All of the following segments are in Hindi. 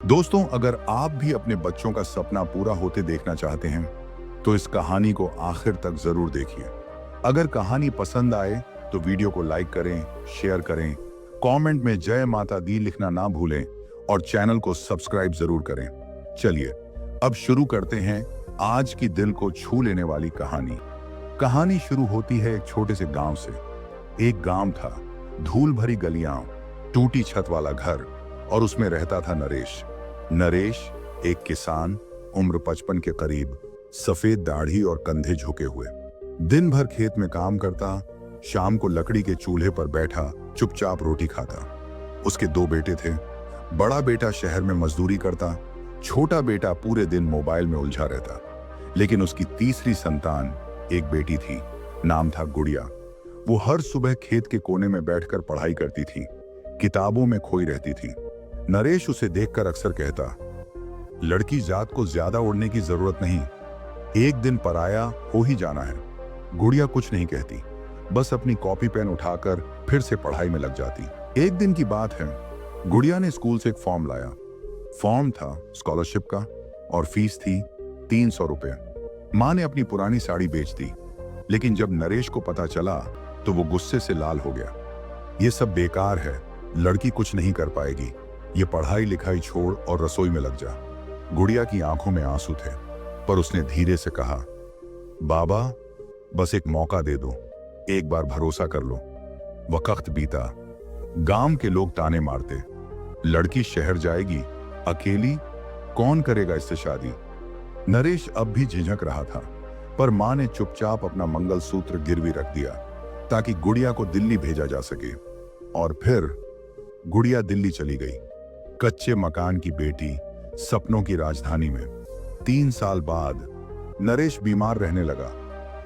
दोस्तों, अगर आप भी अपने बच्चों का सपना पूरा होते देखना चाहते हैं तो इस कहानी को आखिर तक जरूर देखिए। अगर कहानी पसंद आए तो वीडियो को लाइक करें, शेयर करें, कमेंट में जय माता दी लिखना ना भूलें और चैनल को सब्सक्राइब जरूर करें। चलिए अब शुरू करते हैं आज की दिल को छू लेने वाली कहानी। कहानी शुरू होती है एक छोटे से गांव से। एक गांव था, धूल भरी गलियां, टूटी छत वाला घर और उसमें रहता था नरेश। नरेश एक किसान, उम्र 55 के करीब, सफेद दाढ़ी और कंधे झुके हुए। दिन भर खेत में काम करता, शाम को लकड़ी के चूल्हे पर बैठा चुपचाप रोटी खाता। उसके 2 बेटे थे। बड़ा बेटा शहर में मजदूरी करता, छोटा बेटा पूरे दिन मोबाइल में उलझा रहता। लेकिन उसकी तीसरी संतान एक बेटी थी, नाम था गुड़िया। वो हर सुबह खेत के कोने में बैठकर पढ़ाई करती थी, किताबों में खोई रहती थी। नरेश उसे देखकर अक्सर कहता, लड़की जात को ज्यादा उड़ने की जरूरत नहीं, एक दिन पराया हो ही जाना है। गुड़िया कुछ नहीं कहती, बस अपनी कॉपी पेन उठाकर फिर से पढ़ाई में लग जाती। एक दिन की बात है, गुड़िया ने स्कूल से एक फॉर्म लाया। फॉर्म था स्कॉलरशिप का और फीस थी 300 रुपए। माँ ने अपनी पुरानी साड़ी बेच दी, लेकिन जब नरेश को पता चला तो वो गुस्से से लाल हो गया। ये सब बेकार है, लड़की कुछ नहीं कर पाएगी, ये पढ़ाई लिखाई छोड़ और रसोई में लग जा। गुड़िया की आंखों में आंसू थे, पर उसने धीरे से कहा, बाबा बस एक मौका दे दो, एक बार भरोसा कर लो। वक्त बीता, गांव के लोग ताने मारते, लड़की शहर जाएगी, अकेली, कौन करेगा इससे शादी। नरेश अब भी झिझक रहा था, पर मां ने चुपचाप अपना मंगलसूत्र गिरवी रख दिया ताकि गुड़िया को दिल्ली भेजा जा सके। और फिर गुड़िया दिल्ली चली गई, कच्चे मकान की बेटी, सपनों की राजधानी में। 3 साल बाद नरेश बीमार रहने लगा।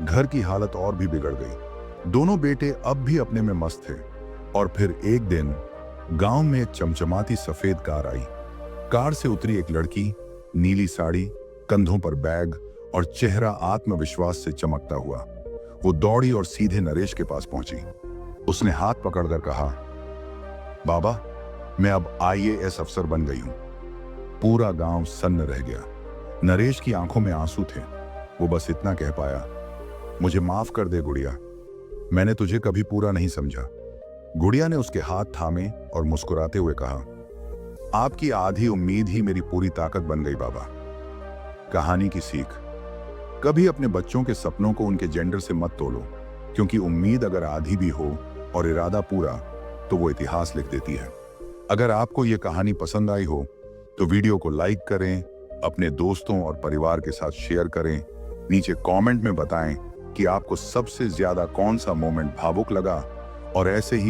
घर की हालत और भी बिगड़ गई। दोनों बेटे अब भी अपने में मस्त थे। और फिर एक दिन गांव में एक चमचमाती सफेद कार आई। कार से उतरी एक लड़की, नीली साड़ी, कंधों पर बैग और चेहरा आत्मविश्वास से चमकता हुआ। वो दौड़ी और सीधे नरेश के पास पहुंची। उसने हाथ पकड़कर कहा, बाबा मैं अब IAS अफसर बन गई हूं। पूरा गांव सन्न रह गया। नरेश की आंखों में आंसू थे। वो बस इतना कह पाया, मुझे माफ कर दे गुड़िया, मैंने तुझे कभी पूरा नहीं समझा। गुड़िया ने उसके हाथ थामे और मुस्कुराते हुए कहा, आपकी आधी उम्मीद ही मेरी पूरी ताकत बन गई बाबा। कहानी की सीख, कभी अपने बच्चों के सपनों को उनके जेंडर से मत तोलो, क्योंकि उम्मीद अगर आधी भी हो और इरादा पूरा तो वो इतिहास लिख देती है। अगर आपको ये कहानी पसंद आई हो तो वीडियो को लाइक करें, अपने दोस्तों और परिवार के साथ शेयर करें। नीचे कमेंट में बताएं कि आपको सबसे ज्यादा कौन सा मोमेंट भावुक लगा और ऐसे ही